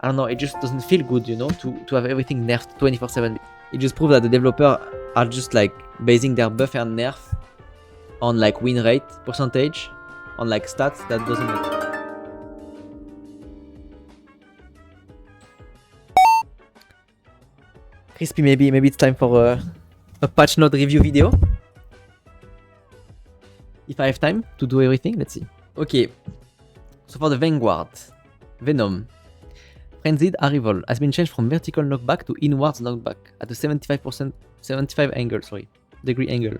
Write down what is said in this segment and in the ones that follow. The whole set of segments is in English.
I don't know, it just doesn't feel good, you know, to have everything nerfed 24/7. It just proves that the developers are just like basing their buff and nerf on like win rate percentage, on like stats that doesn't matter. Crispy, maybe it's time for a patch note review video. If I have time to do everything, let's see. Okay, so for the Vanguard, Venom. Frenzied Arrival has been changed from vertical knockback to inwards knockback at a 75 angle, degree angle.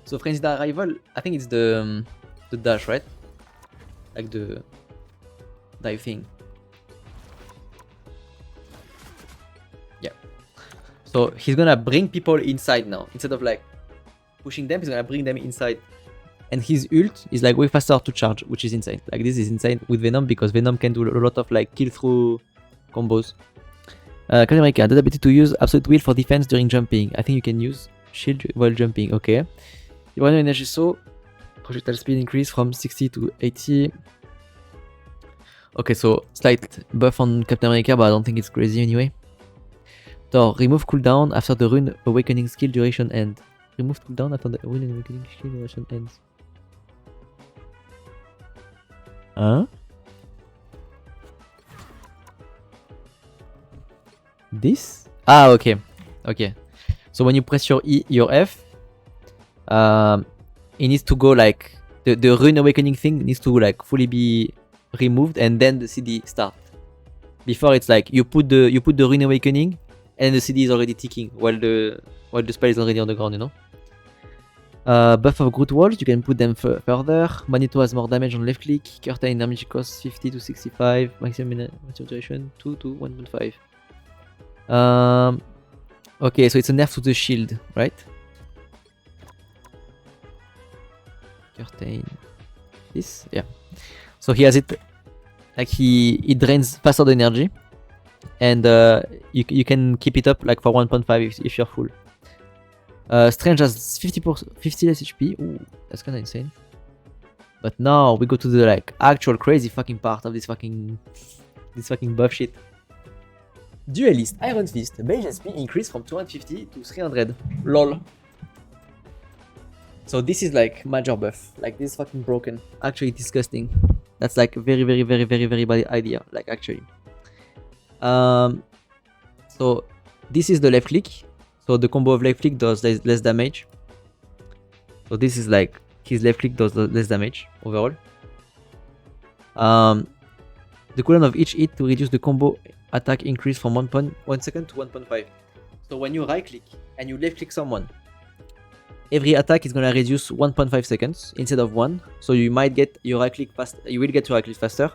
So Frenzied Arrival, I think it's the dash, right? Like the dive thing. Yeah. So he's gonna bring people inside now. Instead of like pushing them, he's gonna bring them inside. And his ult is like way faster to charge, which is insane. Like this is insane with Venom because Venom can do a lot of like kill through combos. Captain America, the ability to use Absolute Will for defense during jumping. I think you can use shield while jumping. Okay. One energy, so projectile speed increase from 60 to 80. Okay, so slight buff on Captain America, but I don't think it's crazy anyway. Thor, remove cooldown after the Rune Awakening skill duration ends. Remove cooldown after the Rune Awakening skill duration ends. Huh? This? Ah, okay. Okay. So when you press your E, your F, it needs to go like the Rune Awakening thing needs to like fully be removed, and then the CD start. Before it's like you put the Rune Awakening, and the CD is already ticking while the spell is already on the ground, you know. Buff of Groot Walls, you can put them further. Magneto has more damage on left click. Curtain damage cost 50 to 65. Maximum duration 2 to 1.5. Okay, so it's a nerf to the shield, right? Curtain. This? Yeah. So he has it like it drains faster the energy. And you can keep it up like for 1.5 if you're full. Strange has 50 less HP. Ooh, that's kinda insane. But now we go to the like actual crazy fucking part of this fucking buff shit. Duelist Iron Fist base SP increased from 250 to 300. LOL. So this is like major buff. Like this is fucking broken. Actually disgusting. That's like very bad idea. Like actually. So this is the left click. So the combo of left click does less damage. So this is like his left click does less damage overall. The cooldown of each hit to reduce the combo attack increase from 1 second to 1.5. So when you right click and you left click someone, every attack is gonna reduce 1.5 seconds instead of 1. So you might get your right click fast. You will get your right click faster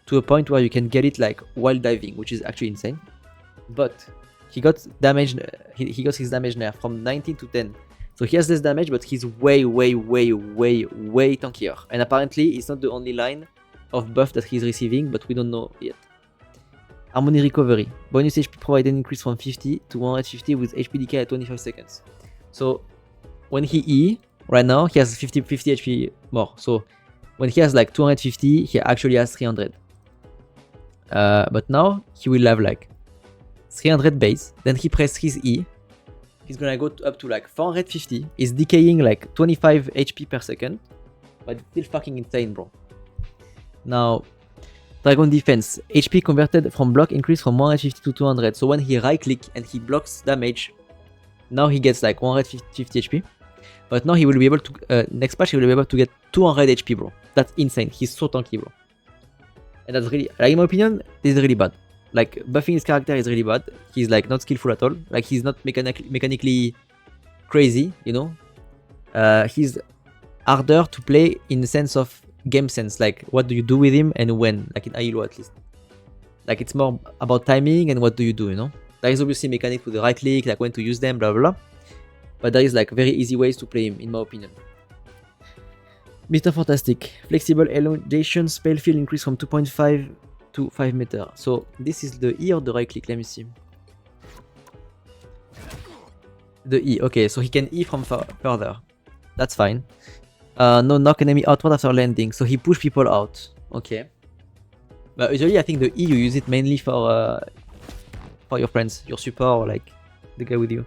to a point where you can get it like while diving, which is actually insane. But he got damage. He got his damage nerf from 19 to 10. So he has less damage, but he's way tankier. And apparently, it's not the only line of buff that he's receiving, but we don't know yet. Harmony Recovery. Bonus HP provided increase from 50 to 150 with HP decay at 25 seconds. So when he E, right now, he has 50 HP more. So when he has like 250, he actually has 300. But now, he will have like 300 base, then he presses his E, he's gonna go up to like 450, he's decaying like 25 HP per second, but it's still fucking insane, bro. Now, Dragon Defense, HP converted from block increase from 150 to 200, so when he right click and he blocks damage, now he gets like 150 HP, but now he will be able to, next patch he will be able to get 200 HP, bro. That's insane, he's so tanky, bro. And that's really, like in my opinion, this is really bad. Like, buffing his character is really bad. He's like not skillful at all. Like, he's not mechanically crazy, you know. He's harder to play in the sense of game sense. Like, what do you do with him and when? Like in Ailo at least. Like, it's more about timing and what do you do, you know. There is obviously mechanics with the right click, like when to use them, blah blah blah. But there is like very easy ways to play him, in my opinion. Mr. Fantastic. Flexible elongation spell field increase from 2.5 to 5 meters. So this is the E or the right click? Let me see. The E. Okay, so he can E from further. That's fine. No knock enemy outward after landing. So he push people out. Okay. But usually I think the E you use it mainly for your friends, your support, or like the guy with you.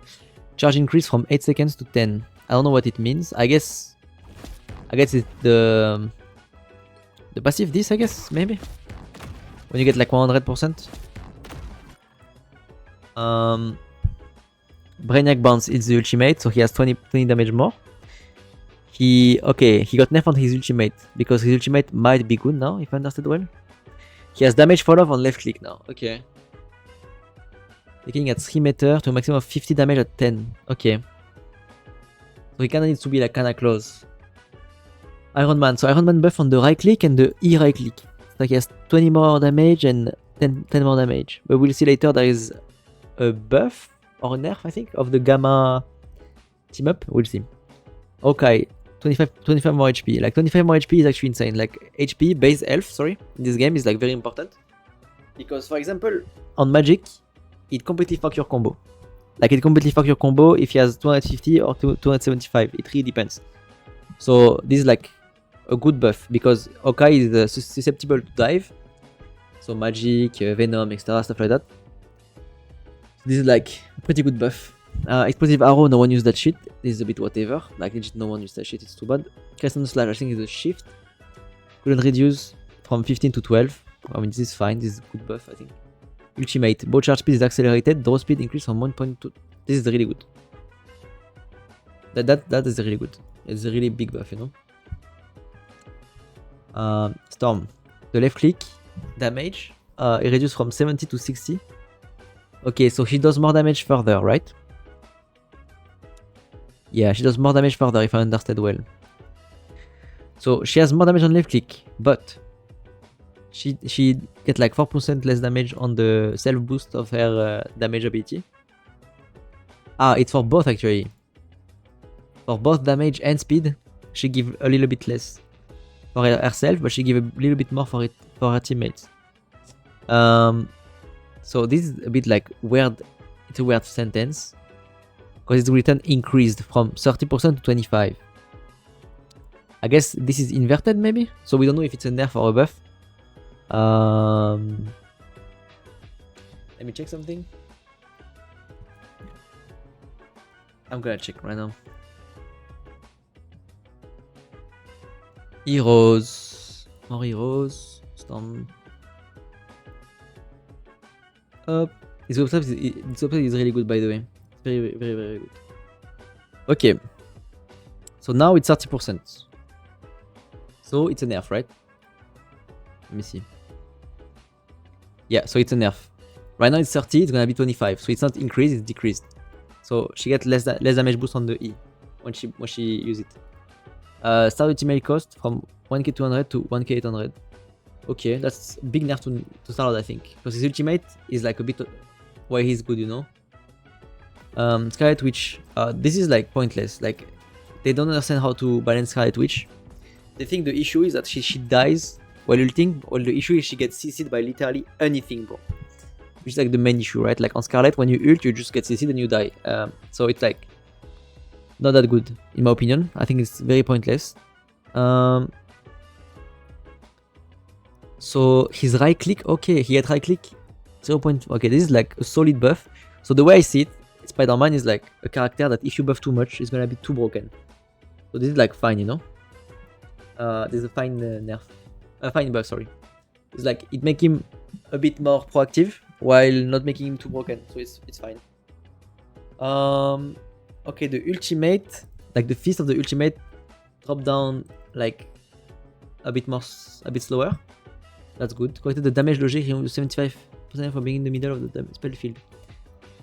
Charge increase from 8 seconds to 10. I don't know what it means. I guess it's the passive this, I guess, maybe? When you get like 100%. Brainiac Bounce, it's the ultimate, so he has 20 damage more. He got nerf on his ultimate, because his ultimate might be good now, if I understood well. He has damage fall off on left click now, okay. Taking at 3 meter to a maximum of 50 damage at 10, okay. So he kinda needs to be like kinda close. Iron Man, so Iron Man buff on the right click and the E right click. So he has 20 more damage and 10 more damage. But we'll see later there is a buff or a nerf, I think, of the Gamma team up. We'll see. Okay, 25 more HP. Like 25 more HP is actually insane. Like HP, base health, sorry, in this game is like very important. Because for example, on Magic, it completely fucks your combo. Like it completely fucks your combo if he has 250 or 275. It really depends. So this is like a good buff because Okai is susceptible to dive. So Magic, Venom, etc. Stuff like that. So this is like a pretty good buff. Explosive Arrow, no one used that shit. This is a bit whatever. Like legit no one used that shit, it's too bad. Crescent Slash, I think is a shift. Couldn't reduce from 15 to 12. I mean this is fine, this is a good buff I think. Ultimate, bow charge speed is accelerated, draw speed increased from 1.2. This is really good. That is really good. It's a really big buff, you know. Storm, the left click damage, it reduced from 70 to 60. Okay, so she does more damage further, right? Yeah, she does more damage further if I understood well. So she has more damage on left click, but she get like 4% less damage on the self boost of her damage ability. Ah, it's for both actually. For both damage and speed, she give a little bit less for herself, but she give a little bit more for her teammates. So this is a bit like weird. It's a weird sentence because its return increased from 30% to 25. I guess this is inverted maybe, so we don't know if it's a nerf or a buff. Let me check something. I'm gonna check right now. Heroes. More heroes. Storm. Up. This website is really good, by the way. Very good. Okay. So now it's 30%. So it's a nerf, right? Let me see. Yeah, so it's a nerf. Right now it's 30, it's gonna be 25. So it's not increased, it's decreased. So she gets less damage boost on the E when she use it. Start ultimate cost from 1k200 to 1k800. Okay, that's a big nerf to start, I think. Because his ultimate is like a bit why he's good, you know. Scarlet Witch. This is like pointless. Like they don't understand how to balance Scarlet Witch. They think the issue is that she dies while ulting. Well, the issue is she gets CC'd by literally anything, bro. Which is like the main issue, right? Like on Scarlet, when you ult, you just get CC'd and you die. So it's like not that good, in my opinion. I think it's very pointless. So his right click, okay, he had right click 0. Okay, this is like a solid buff. So the way I see it, Spider-Man is like a character that if you buff too much, it's gonna be too broken. So this is like fine, you know. There's a fine nerf, a fine buff. Sorry, it's like it makes him a bit more proactive while not making him too broken. So it's fine. Okay, the ultimate, like the fist of the ultimate, drop down like a bit slower. That's good. Corrected the damage logic, he removes 75% for being in the middle of the spell field.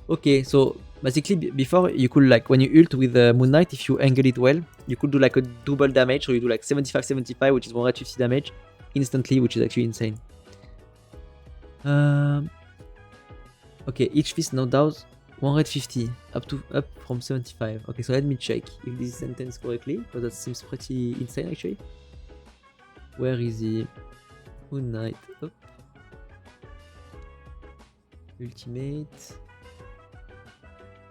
Okay, so basically before you could like when you ult with Moon Knight, if you angle it well, you could do like a double damage, so you do like 75, which is 150 damage instantly, which is actually insane. Okay, each fist now does 150 up from 75. Okay, so let me check if this is sentenced correctly, because that seems pretty insane actually. Where is he? Moon Knight. Up. Ultimate.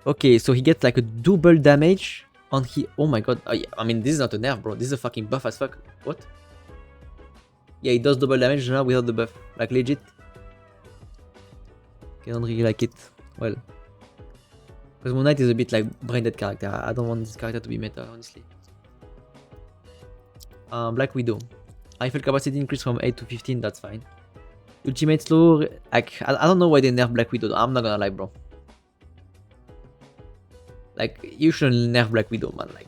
Okay, so he gets like a double damage on he. Oh my god. Oh, yeah. I mean, this is not a nerf, bro. This is a fucking buff as fuck. What? Yeah, it does double damage now without the buff. Like legit. I don't really like it. Well. Because Moon Knight is a bit like brain dead character. I don't want this character to be meta, honestly. Black Widow. Rifle capacity increase from 8 to 15, that's fine. Ultimate slow, like, I don't know why they nerf Black Widow, I'm not gonna lie, bro. Like, you shouldn't nerf Black Widow, man. Like,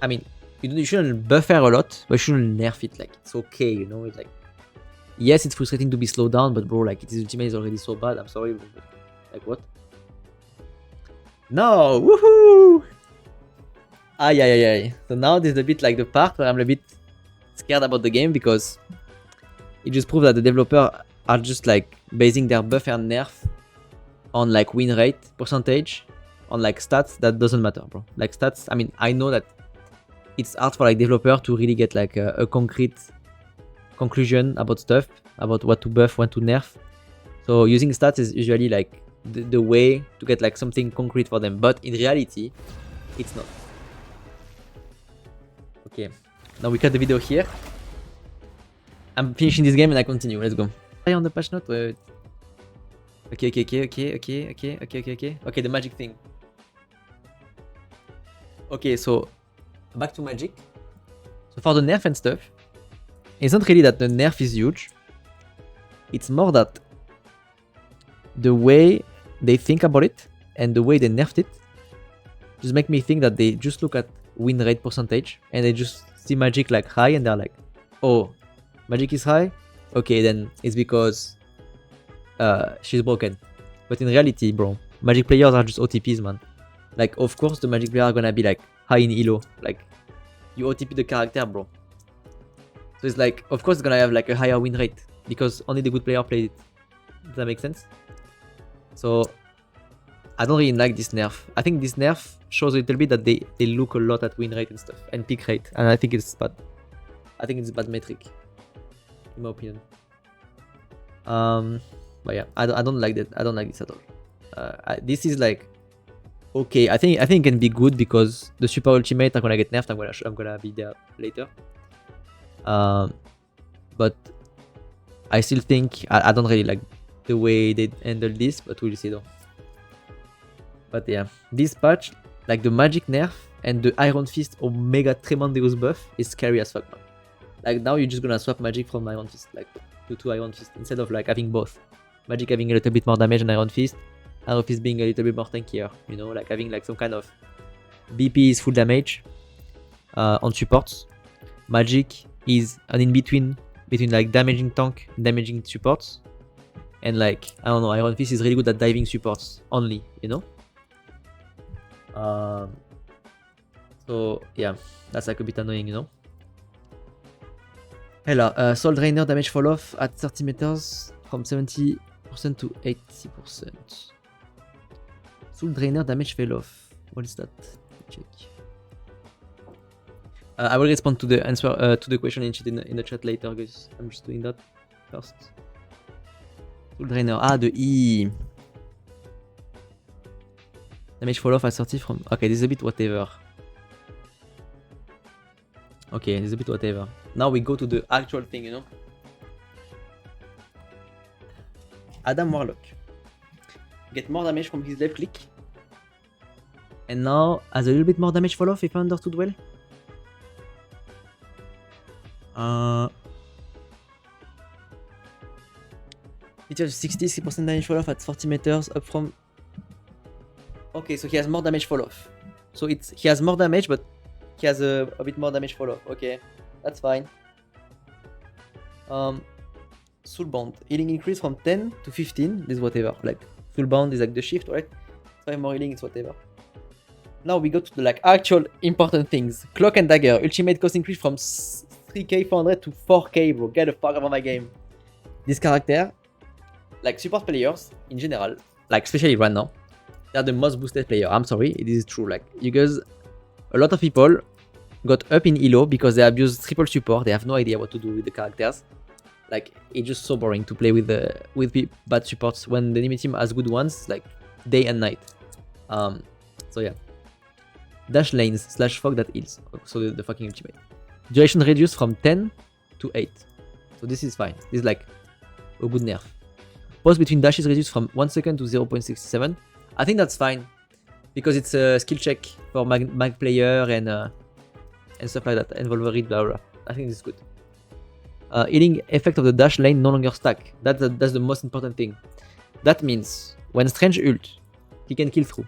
I mean, you shouldn't buff her a lot, but you shouldn't nerf it. Like, it's okay, you know? It's like, yes, it's frustrating to be slowed down, but bro, like, its ultimate is already so bad, I'm sorry. But, like, what? No! Woohoo! Ay, ay, ay, ay. So now this is a bit like the part where I'm a bit scared about the game, because it just proves that the developers are just like basing their buff and nerf on like win rate percentage, on like stats that doesn't matter, bro. Like stats, I mean, I know that it's hard for like developer to really get like a concrete conclusion about stuff, about what to buff, what to nerf. So using stats is usually like the way to get like something concrete for them, but in reality, it's not. Okay, now we cut the video here. I'm finishing this game and I continue. Let's go. On the patch note. Okay. Okay, the magic thing. Okay, so back to magic. So for the nerf and stuff, it's not really that the nerf is huge. It's more that the way they think about it and the way they nerfed it just make me think that they just look at win rate percentage and they just see magic like high and they're like, oh, magic is high? Okay, then it's because she's broken. But in reality, bro, magic players are just OTPs, man. Like, of course, the magic players are gonna be like high in elo. Like, you OTP the character, bro. So it's like, of course, it's gonna have like a higher win rate because only the good player played it. Does that make sense? So, I don't really like this nerf. I think this nerf shows a little bit that they look a lot at win rate and stuff and pick rate, and I think it's bad. I think it's a bad metric, in my opinion. But yeah, I don't like that. I don't like this at all. This is like okay. I think it can be good because the super ultimate are gonna get nerfed. I'm gonna be there later. But I still think I don't really like the way they handle this. But we'll see though. But yeah, this patch, like the magic nerf and the Iron Fist Omega Tremendous buff is scary as fuck, man. Like now you're just gonna swap magic from Iron Fist, like to Iron Fist instead of like having both. Magic having a little bit more damage than Iron Fist being a little bit more tankier, you know, like having like some kind of BP is full damage on supports. Magic is an in-between between like damaging tank and damaging supports. And like, I don't know, Iron Fist is really good at diving supports only, you know? So yeah, that's like a bit annoying, you know? Hella, Soul Drainer damage fall off at 30 meters from 70% to 80%. Soul Drainer damage fell off. What is that? Check. I will respond to the answer to the question in the chat later, guys. I'm just doing that first. Soul Drainer. Ah, the E. Damage fall off at 30 from. Okay, this is a bit whatever. Okay, this is a bit whatever. Now we go to the actual thing, you know. Adam Warlock. Get more damage from his left click. And now has a little bit more damage fall off if I understood well. It has 60% damage fall off at 40 meters up from. Okay, so he has more damage fall off. So he has more damage, but he has a bit more damage fall off. Okay, that's fine. Soulbound. Healing increase from 10 to 15. This is whatever. Like Soulbound is like the shift, right? 5 more healing, it's whatever. Now we go to the like actual important things. Cloak and Dagger. Ultimate cost increase from 3k 400 to 4k, bro. Get the fuck out of my game. This character, like support players in general, like especially right now, they're the most boosted player. I'm sorry, it is true. Like you guys, a lot of people got up in elo because they abuse triple support. They have no idea what to do with the characters. Like it's just so boring to play with bad supports when the enemy team has good ones, like day and night. So yeah. Dash lanes / fog that heals. So the fucking ultimate. Duration reduced from 10 to 8. So So this is fine. This is like a good nerf. Pause between dashes reduced from 1 second to 0.67. I think that's fine because it's a skill check for mag player and stuff like that, and Wolverine, blah blah. I think this is good. Healing effect of the dash lane no longer stack. That's the most important thing. That means when Strange ult, he can kill through.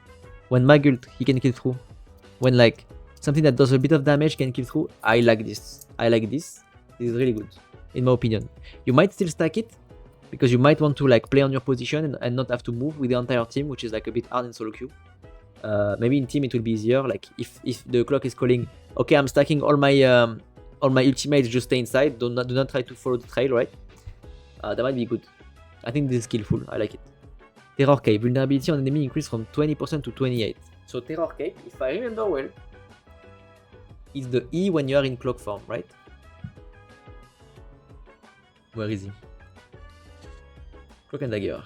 When Mag ult, he can kill through. When like something that does a bit of damage can kill through. I like this. I like this. This is really good, in my opinion. You might still stack it because you might want to like play on your position and not have to move with the entire team, which is like a bit hard in solo queue. Maybe in team it will be easier. Like if the clock is calling, okay, I'm stacking all my ultimates, just stay inside. Do not try to follow the trail, right? That might be good. I think this is skillful. I like it. Terror Cape. Vulnerability on enemy increased from 20% to 28%. So Terror Cape, if I remember well, is the E when you are in cloak form, right? Where is he? Cloak and Dagger.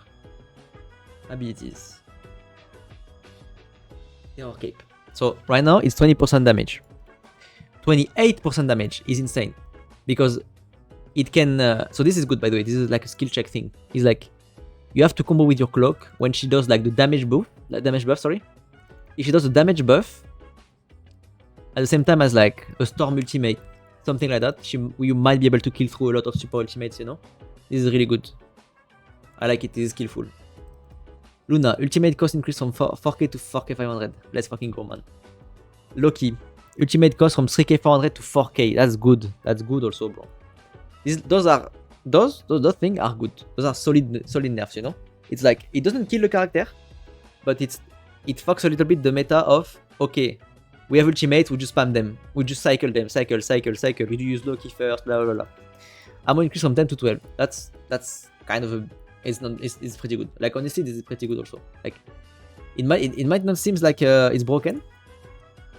Abilities. Terror Cape. So right now it's 20% damage. 28% damage is insane. Because it can... so this is good, by the way. This is like a skill check thing. It's like you have to combo with your cloak when she does like the damage buff. If she does the damage buff at the same time as like a storm ultimate, something like that, you might be able to kill through a lot of super ultimates, you know? This is really good. I like it, this is skillful. Luna, ultimate cost increase from 4k to 4k 500. Let's fucking go, man. Loki, ultimate cost from 3k 400 to 4k. That's good. That's good also, bro. Those things are good. Those are solid nerfs, you know? It's like, it doesn't kill the character, but it fucks a little bit the meta of, okay, we have ultimates, we just spam them. We just cycle them, cycle. We do use Loki first, blah blah blah. Ammo increase from 10 to 12. That's kind of a, it's pretty good. Like honestly, this is pretty good also. Like it might not seem like it's broken,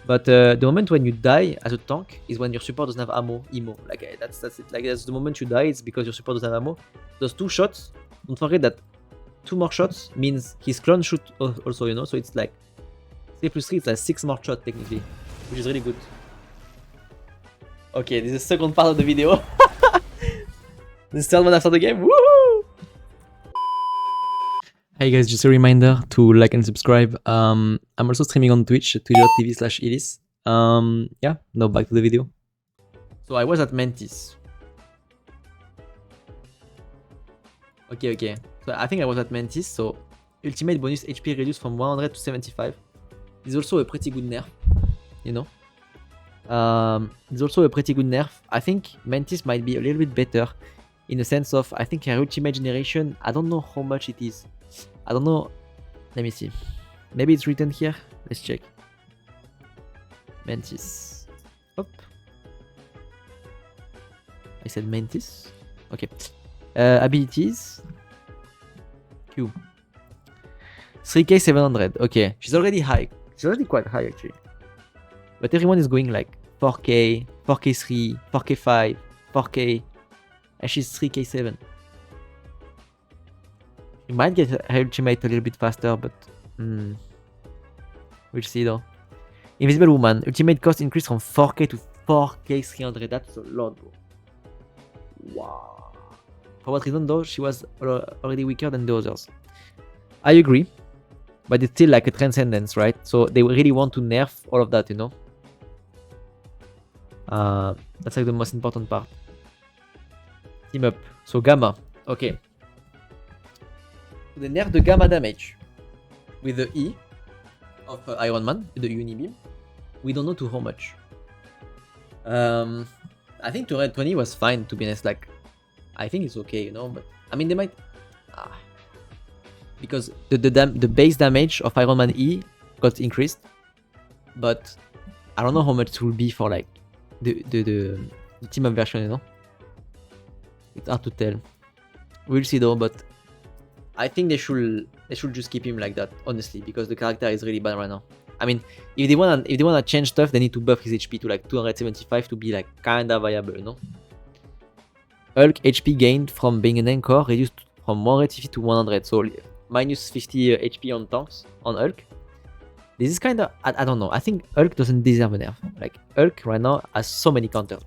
but the moment when you die as a tank is when your support doesn't have ammo, emo. Like that's it. Like that's the moment you die. It's because your support doesn't have ammo. Those 2 shots. Don't forget that 2 more shots means his clone shoot also, you know. So it's like 3 plus 3. It's like 6 more shots technically, which is really good. Okay, this is the second part of the video. This third one after the game. Woohoo! Hey guys, just a reminder to like and subscribe. I'm also streaming on Twitch, twitch.tv/Healis. Yeah, now back to the video. So I was at Mantis. Okay. So I think I was at Mantis. So ultimate bonus HP reduced from 100 to 75. This is also a pretty good nerf, you know. It's also a pretty good nerf. I think Mantis might be a little bit better in the sense of, I think her ultimate generation, I don't know how much it is. I don't know. Let me see. Maybe it's written here. Let's check. Mantis. Hop. I said Mantis. Okay. Abilities. Q. 3k 700. Okay. She's already high. She's already quite high actually. But everyone is going like 4k, 4k3, 4k5, 4k. And she's 3k 7. You might get her ultimate a little bit faster, but we'll see though. Invisible Woman, ultimate cost increased from 4k to 4k 300. That's a lot, bro. Wow. For what reason though? She was already weaker than the others. I agree, but it's still like a transcendence, right? So they really want to nerf all of that, you know. That's like the most important part. Team up. So Gamma. Okay. They nerf the Gamma damage with the E of Iron Man, the Unibeam. We don't know to how much. I think 220 was fine, to be honest. Like, I think it's okay, you know. But I mean, they might because the base damage of Iron Man E got increased, but I don't know how much it will be for like the team up version, you know. It's hard to tell. We'll see though, but I think they should just keep him like that, honestly, because the character is really bad right now. I mean, if they wanna change stuff, they need to buff his HP to like 275 to be like kinda viable, you know. Hulk HP gained from being an anchor reduced from 150 to 100, so minus 50 HP on tanks on Hulk. This is kinda, I don't know. I think Hulk doesn't deserve a nerf. Like Hulk right now has so many counters.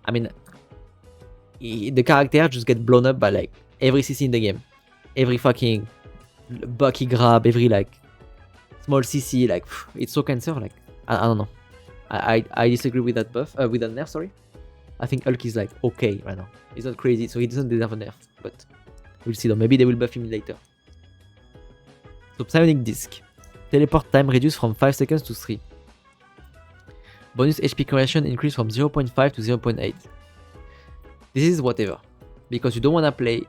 I mean, the character just get blown up by like every CC in the game, every fucking Bucky grab, every like small CC, like it's so cancer. Like I don't know. I disagree with that buff, with that nerf. Sorry, I think Hulk is like okay right now. He's not crazy, so he doesn't deserve a nerf. But we'll see though. Maybe they will buff him later. So Psionic Disc, teleport time reduced from 5 seconds to 3. Bonus HP conversion increased from 0.5 to 0.8. This is whatever, because you don't wanna play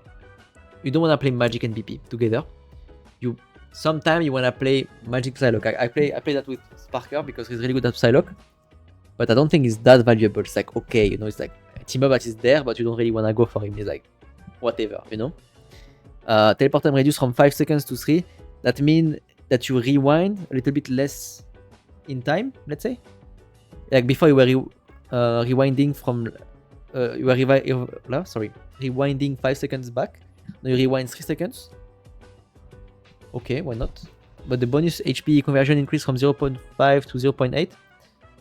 Magic and BP together. Sometimes you wanna play Magic Psylocke. I play that with Sparker because he's really good at Psylocke, but I don't think it's that valuable. It's like okay, you know, it's like a team up that is there, but you don't really wanna go for him. It's like whatever, you know. Teleport time reduced from 5 seconds to 3. That means that you rewind a little bit less in time. Let's say, like before you were rewinding from. Rewinding 5 seconds back. Now you rewind 3 seconds. Okay, why not? But the bonus HP conversion increased from 0.5 to 0.8.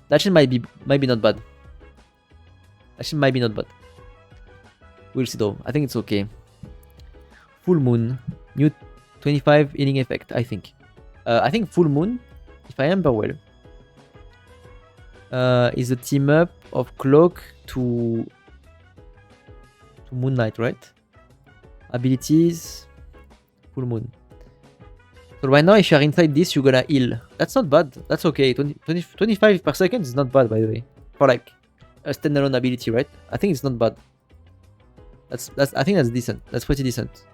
That shit might be not bad. We'll see though. I think it's okay. Full Moon, new 25 healing effect. I think Full Moon, if I remember well, is a team up of Cloak to Moonlight, right? Abilities, Full Moon. So right now, if you're inside this, you're gonna heal. That's not bad. That's okay. 25 per second is not bad, by the way, for like a standalone ability, right? I think it's not bad. I think that's decent. That's pretty decent.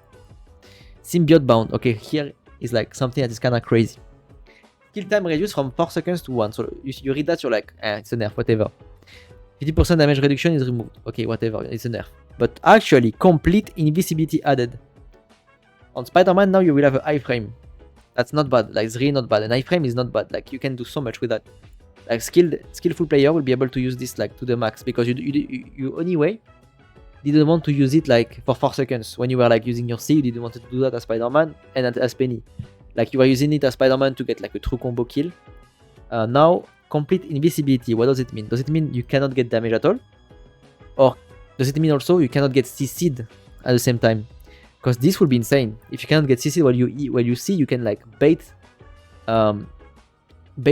Symbiote Bound. Okay, here is like something that is kind of crazy. Kill time reduced from 4 seconds to 1. So you read that, you're like, it's a nerf, whatever. 50% damage reduction is removed. Okay, whatever, it's a nerf. But actually, complete invisibility added. On Spider-Man now you will have a iframe. That's not bad. Like it's really not bad. An iframe is not bad. Like you can do so much with that. Like skillful player will be able to use this like to the max because you anyway didn't want to use it like for 4 seconds when you were like using your C. You didn't want to do that as Spider-Man and as Penny. Like you were using it as Spider-Man to get like a true combo kill. Now complete invisibility. What does it mean? Does it mean you cannot get damage at all, or does it mean also you cannot get CC'd at the same time? Because this will be insane. If you cannot get CC'd while you see, you can like bait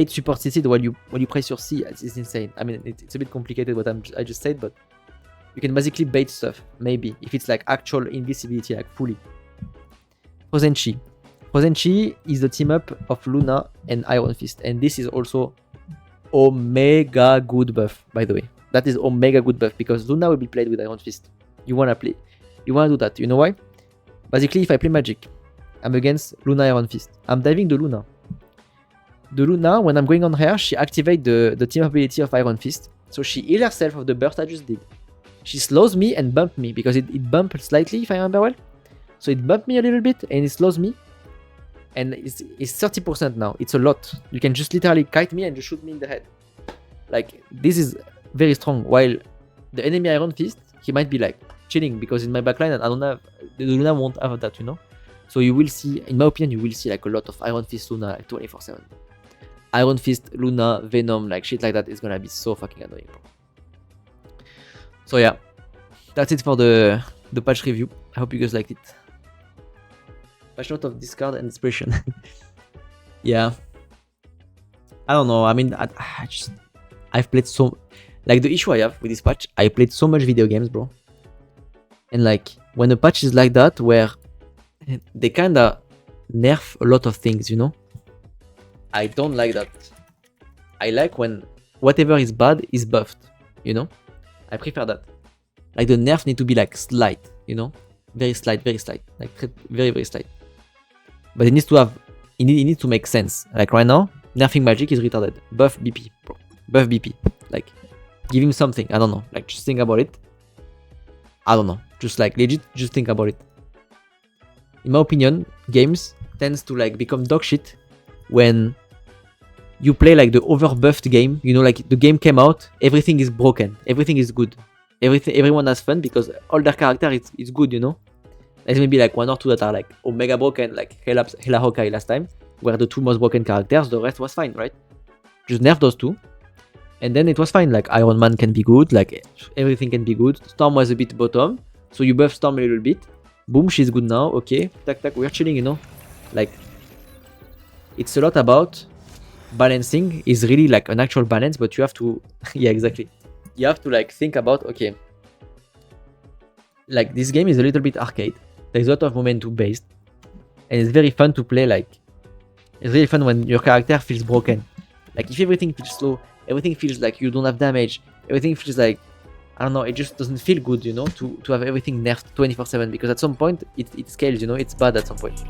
support CC'd while you press your C. It's insane. I mean, it's a bit complicated what I just said, but you can basically bait stuff. Maybe if it's like actual invisibility, like fully. Frozen Chi. Frozen Chi is the team up of Luna and Iron Fist, and this is also omega good buff, by the way. That is omega good buff because Luna will be played with Iron Fist. You wanna do that. You know why? Basically, if I play Magic, I'm against Luna Iron Fist. I'm diving the Luna. The Luna, when I'm going on her, she activates the team ability of Iron Fist. So she heals herself of the burst I just did. She slows me and bumps me because it bumped slightly, if I remember well. So it bumped me a little bit and it slows me. And it's 30% now. It's a lot. You can just literally kite me and just shoot me in the head. Like, this is very strong. While the enemy Iron Fist, he might be like chilling because in my backline and I don't have, the Luna won't have that, you know. So you will see, in my opinion, you will see like a lot of Iron Fist Luna like 24/7. Iron Fist, Luna, Venom, like shit like that is gonna be so fucking annoying, bro. So yeah, that's it for the patch review. I hope you guys liked it. Patch note of discard and inspiration. Yeah. I don't know. I mean, I've played so, like the issue I have with this patch, I played so much video games, bro. And like when a patch is like that, where they kinda nerf a lot of things, you know, I don't like that. I like when whatever is bad is buffed, you know. I prefer that. Like the nerf need to be like slight, you know, very slight, like very very slight. But it needs to have, it needs to make sense. Like right now, nerfing Magic is retarded. Buff BP, bro. Buff BP. Like, give him something. I don't know. Like, just think about it. I don't know. Just like legit, just think about it. In my opinion, games tends to like become dog shit when you play like the overbuffed game. You know, like the game came out, everything is broken, everything is good, everyone has fun because all their character is good. You know, there's maybe like 1 or 2 that are like omega broken, like Hela Hawkeye last time, where the 2 most broken characters, the rest was fine, right? Just nerf those 2, And then it was fine, like Iron Man can be good, like everything can be good. Storm was a bit bottom, so you buff Storm a little bit. Boom, she's good now, okay. Tac tac, we're chilling, you know. Like, it's a lot about balancing, is really like an actual balance, but you have to, yeah, exactly. You have to like think about, okay, like this game is a little bit arcade. There's a lot of momentum based, and it's very fun to play. Like, it's really fun when your character feels broken. Like, if everything feels slow, everything feels like you don't have damage, everything feels like, I don't know, it just doesn't feel good, you know, to have everything nerfed 24/7, because at some point it scales, you know, it's bad at some point.